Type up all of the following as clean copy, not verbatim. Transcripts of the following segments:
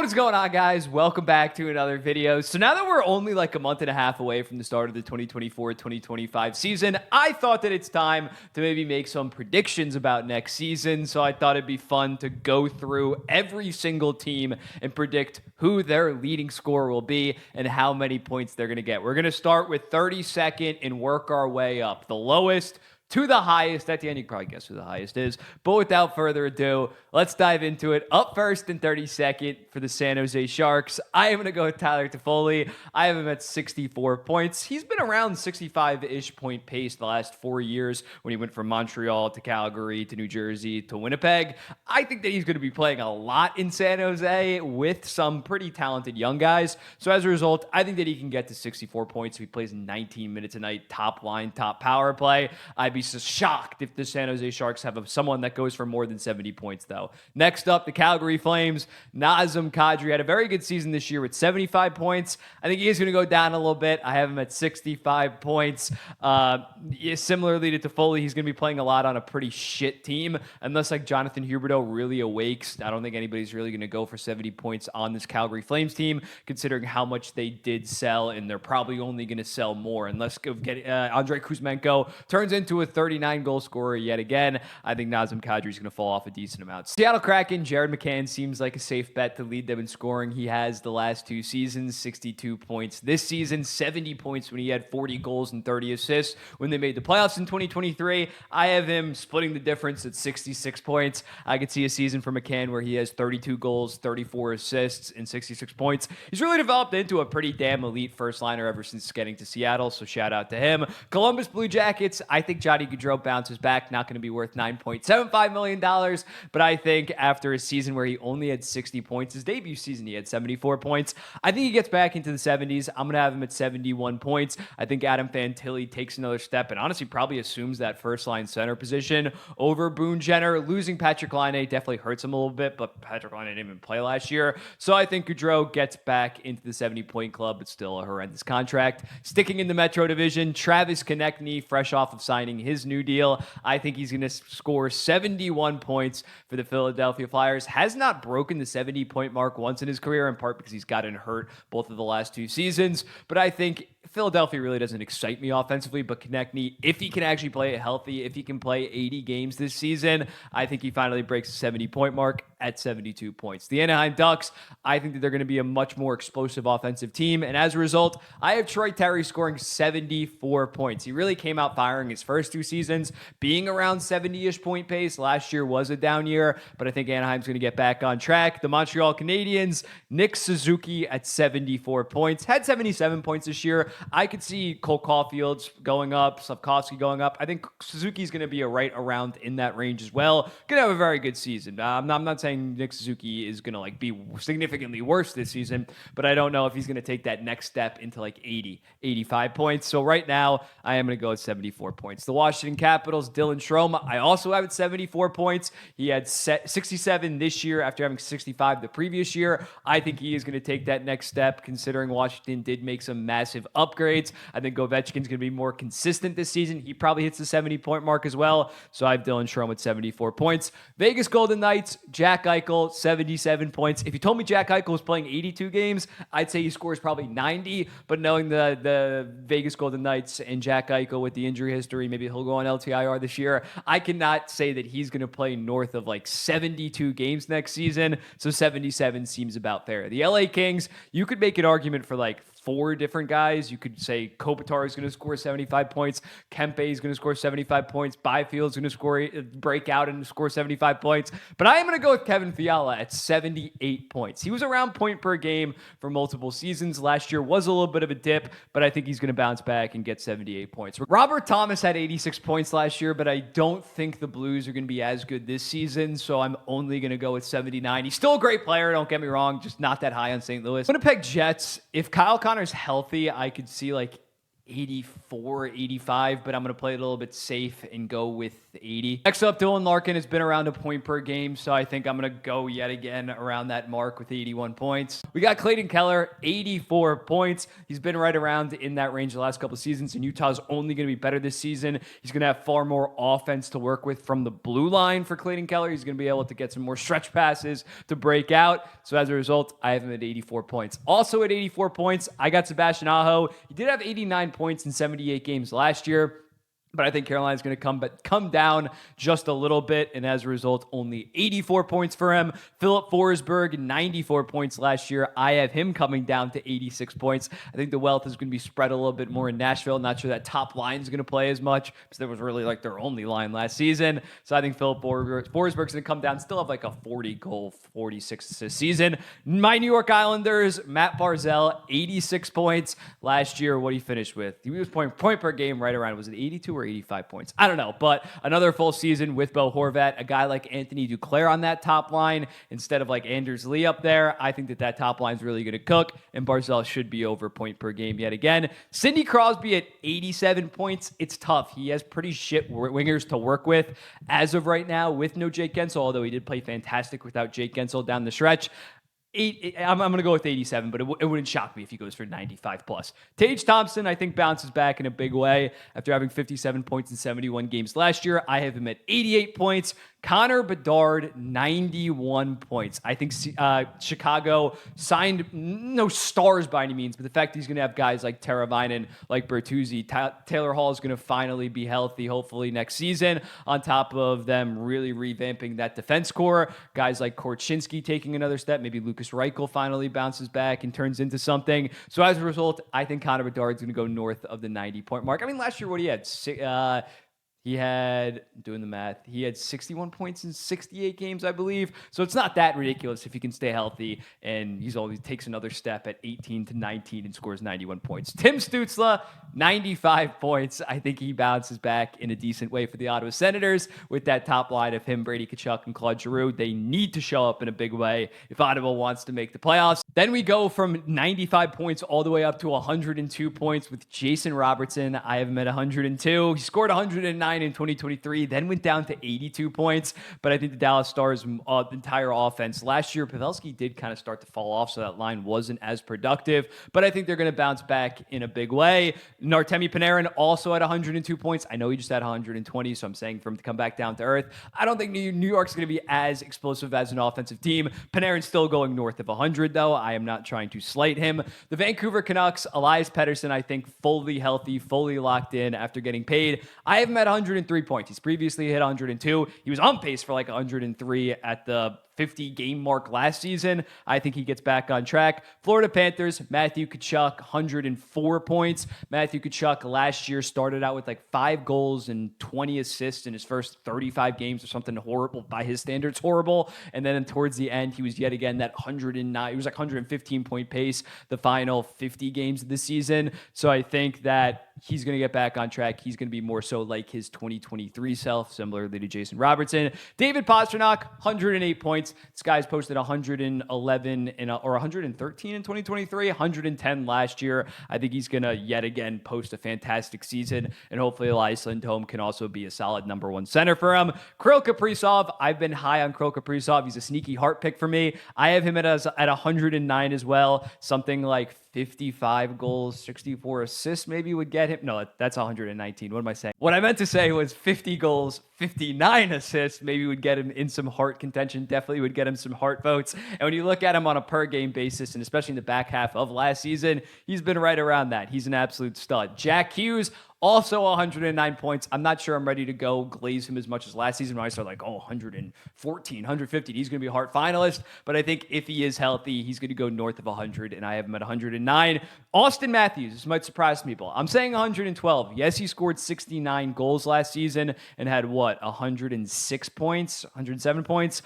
What is going on, guys? Welcome back to another video. So now that we're only like a month and a half away from the start of the 2024-2025 season, I thought that it's time to maybe make some predictions about next season. So I thought it'd be fun to go through every single team and predict who their leading scorer will be and how many points they're going to get. We're going to start with 32nd and work our way up. The lowest to the highest. At the end, you can probably guess who the highest is. But without further ado, let's dive into it. Up first and 32nd for the San Jose Sharks, I am going to go with Tyler Toffoli. I have him at 64 points. He's been around 65-ish point pace the last 4 years when he went from Montreal to Calgary to New Jersey to Winnipeg. I think that he's going to be playing a lot in San Jose with some pretty talented young guys. So as a result, I think that he can get to 64 points if he plays 19 minutes a night, top line, top power play. I'd be shocked if the San Jose Sharks have someone that goes for more than 70 points, though. Next up, the Calgary Flames. Nazem Kadri had a very good season this year with 75 points. I think he is going to go down a little bit. I have him at 65 points. Similarly to Toffoli, he's going to be playing a lot on a pretty shit team. Unless like Jonathan Huberdeau really awakes, I don't think anybody's really going to go for 70 points on this Calgary Flames team, considering how much they did sell, and they're probably only going to sell more unless Andrei Kuzmenko turns into a 39-goal scorer yet again. I think Nazem Kadri is going to fall off a decent amount. Seattle Kraken, Jared McCann seems like a safe bet to lead them in scoring. He has the last 2 seasons, 62 points this season, 70 points when he had 40 goals and 30 assists when they made the playoffs in 2023. I have him splitting the difference at 66 points. I could see a season for McCann where he has 32 goals, 34 assists, and 66 points. He's really developed into a pretty damn elite first liner ever since getting to Seattle, so shout out to him. Columbus Blue Jackets, I think Johnny Gaudreau bounces back, not going to be worth $9.75 million, but I think after a season where he only had 60 points, his debut season he had 74 points, I think he gets back into the 70s. I'm going to have him at 71 points. I think Adam Fantilli takes another step and honestly probably assumes that first line center position over Boone Jenner. Losing Patrick Laine definitely hurts him a little bit, but Patrick Laine didn't even play last year, so I think Gaudreau gets back into the 70-point club, but still a horrendous contract. Sticking in the Metro Division, Travis Konechny, fresh off of signing his new deal. I think he's going to score 71 points for the Philadelphia Flyers. Has not broken the 70-point mark once in his career, in part because he's gotten hurt both of the last 2 seasons. But I think Philadelphia really doesn't excite me offensively, but Konechny, if he can actually play it healthy, if he can play 80 games this season, I think he finally breaks the 70-point mark at 72 points. The Anaheim Ducks, I think that they're going to be a much more explosive offensive team, and as a result, I have Troy Terry scoring 74 points. He really came out firing his first 2 seasons, being around 70-ish point pace. Last year was a down year, but I think Anaheim's going to get back on track. The Montreal Canadiens, Nick Suzuki at 74 points, had 77 points this year. I could see Cole Caulfield's going up, Slavkovsky going up. I think Suzuki's going to be right around in that range as well. Going to have a very good season. I'm not saying Nick Suzuki is going to be significantly worse this season, but I don't know if he's going to take that next step into 80, 85 points. So right now, I am going to go at 74 points. The Washington Capitals, Dylan Strome, I also have at 74 points. He had 67 this year after having 65 the previous year. I think he is going to take that next step, considering Washington did make some massive upgrades. I think Ovechkin's going to be more consistent this season. He probably hits the 70-point mark as well. So I have Dylan Strome at 74 points. Vegas Golden Knights, Jack Eichel, 77 points. If you told me Jack Eichel was playing 82 games, I'd say he scores probably 90. But knowing the Vegas Golden Knights and Jack Eichel with the injury history, maybe he'll go on LTIR this year, I cannot say that he's going to play north of 72 games next season. So 77 seems about fair. The LA Kings, you could make an argument for 4 different guys. You could say Kopitar is going to score 75 points. Kempe is going to score 75 points. Byfield is going to break out and score 75 points. But I am going to go with Kevin Fiala at 78 points. He was around point per game for multiple seasons. Last year was a little bit of a dip, but I think he's going to bounce back and get 78 points. Robert Thomas had 86 points last year, but I don't think the Blues are going to be as good this season, so I'm only going to go with 79. He's still a great player, don't get me wrong, just not that high on St. Louis. Winnipeg Jets, if Kyle Connor's healthy, I could see 84, 85, but I'm going to play it a little bit safe and go with 80. Next up, Dylan Larkin has been around a point per game, so I think I'm going to go yet again around that mark with 81 points. We got Clayton Keller, 84 points. He's been right around in that range the last couple of seasons, and Utah's only going to be better this season. He's going to have far more offense to work with from the blue line for Clayton Keller. He's going to be able to get some more stretch passes to break out. So as a result, I have him at 84 points. Also at 84 points, I got Sebastian Aho. He did have 89 points in 78 games last year, but I think Carolina's going to come down just a little bit, and as a result, only 84 points for him. Philip Forsberg, 94 points last year. I have him coming down to 86 points. I think the wealth is going to be spread a little bit more in Nashville. Not sure that top line is going to play as much because that was really like their only line last season. So I think Philip Forsberg's going to come down, still have like a 40-goal, 46-assist season. My New York Islanders, Matt Barzal, 86 points last year. What he finished with? He was point per game right around. Was it 82 or 85 points? I don't know, but another full season with Bo Horvat, a guy like Anthony Duclair on that top line instead of like Anders Lee up there. I think that top line is really going to cook, and Barzal should be over point per game yet again. Sidney Crosby at 87 points. It's tough. He has pretty shit wingers to work with as of right now with no Jake Gensel, although he did play fantastic without Jake Gensel down the stretch. I'm going to go with 87, but it wouldn't shock me if he goes for 95 plus. Tage Thompson, I think, bounces back in a big way after having 57 points in 71 games last year. I have him at 88 points. Connor Bedard, 91 points. I think Chicago signed no stars by any means, but the fact he's going to have guys like Teravainen, like Bertuzzi, Taylor Hall is going to finally be healthy, hopefully next season, on top of them really revamping that defense core. Guys like Korchinski taking another step. Maybe Lucas Reichel finally bounces back and turns into something. So as a result, I think Connor Bedard is going to go north of the 90-point mark. I mean, last year, what he had? He had, doing the math, he had 61 points in 68 games, I believe. So it's not that ridiculous if he can stay healthy, and he takes another step at 18 to 19 and scores 91 points. Tim Stützle, 95 points. I think he bounces back in a decent way for the Ottawa Senators with that top line of him, Brady Tkachuk, and Claude Giroux. They need to show up in a big way if Ottawa wants to make the playoffs. Then we go from 95 points all the way up to 102 points with Jason Robertson. I have him at 102. He scored 109 in 2023, then went down to 82 points. But I think the Dallas Stars' entire offense last year, Pavelski did kind of start to fall off, so that line wasn't as productive. But I think they're going to bounce back in a big way. Artemi Panarin also at 102 points. I know he just had 120, so I'm saying for him to come back down to earth. I don't think New York's going to be as explosive as an offensive team. Panarin's still going north of 100, though. I am not trying to slight him. The Vancouver Canucks, Elias Pettersson, I think fully healthy, fully locked in after getting paid. I have him at 103 points. He's previously hit 102. He was on pace for like 103 at the 50-game mark last season. I think he gets back on track. Florida Panthers, Matthew Tkachuk, 104 points. Matthew Tkachuk last year started out with like 5 goals and 20 assists in his first 35 games or something horrible, by his standards horrible. And then towards the end, he was yet again that 109. He was like 115-point pace the final 50 games of the season. So I think that he's going to get back on track. He's going to be more so like his 2023 self, similarly to Jason Robertson. David Pastrnak, 108 points. This guy's posted 111 or 113 in 2023, 110 last year. I think he's going to yet again post a fantastic season, and hopefully Elias Lindholm can also be a solid number one center for him. Kirill Kaprizov, I've been high on Kirill Kaprizov. He's a sneaky heart pick for me. I have him at 109 as well. Something like 55 goals, 64 assists maybe would get him. No, that's 119. What am I saying? What I meant to say was 50 goals, 59 assists maybe would get him in some heart contention. Definitely would get him some heart votes. And when you look at him on a per game basis, and especially in the back half of last season, he's been right around that. He's an absolute stud. Jack Hughes, also 109 points. I'm not sure I'm ready to go glaze him as much as last season when I started like, 114, 150. He's going to be a Hart finalist. But I think if he is healthy, he's going to go north of 100, and I have him at 109. Austin Matthews, this might surprise people. I'm saying 112. Yes, he scored 69 goals last season and had 106 points, 107 points.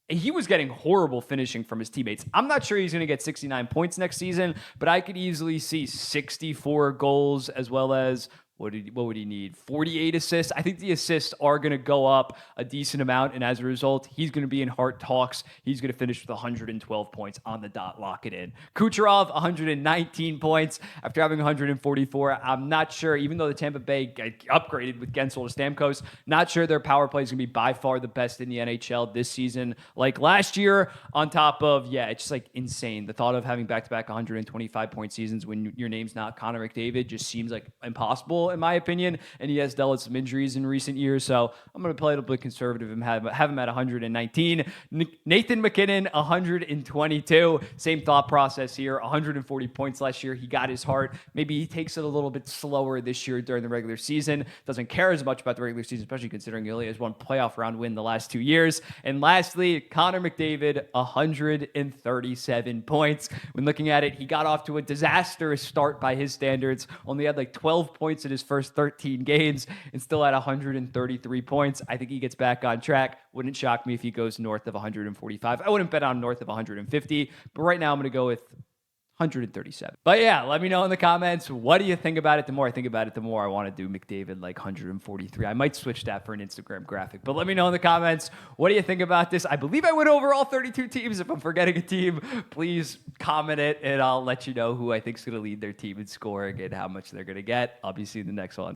He was getting horrible finishing from his teammates. I'm not sure he's going to get 69 points next season, but I could easily see 64 goals as well as what would he need? 48 assists. I think the assists are going to go up a decent amount, and as a result, he's going to be in Hart talks. He's going to finish with 112 points on the dot. Lock it in. Kucherov, 119 points after having 144. I'm not sure, even though the Tampa Bay upgraded with Gensel to Stamkos, not sure their power play is going to be by far the best in the NHL this season, like last year. On top of, it's just like insane. The thought of having back-to-back 125 point seasons when your name's not Connor McDavid just seems like impossible, in my opinion, and he has dealt with some injuries in recent years, so I'm going to play a little bit conservative and have him at 119. Nathan MacKinnon, 122. Same thought process here. 140 points last year. He got his heart. Maybe he takes it a little bit slower this year during the regular season. Doesn't care as much about the regular season, especially considering he only has one playoff round win the last 2 years. And lastly, Connor McDavid, 137 points. When looking at it, he got off to a disastrous start by his standards. Only had like 12 points in his first 13 games and still had 133 points. I think he gets back on track. Wouldn't shock me if he goes north of 145. I wouldn't bet on north of 150, but right now I'm going to go with 137. But yeah, let me know in the comments, what do you think about it? The more I think about it, the more I want to do McDavid like 143. I might switch that for an Instagram graphic, but let me know in the comments, what do you think about this? I believe I went over all 32 teams. If I'm forgetting a team, please comment it and I'll let you know who I think is going to lead their team in scoring and how much they're going to get. I'll be seeing the next one.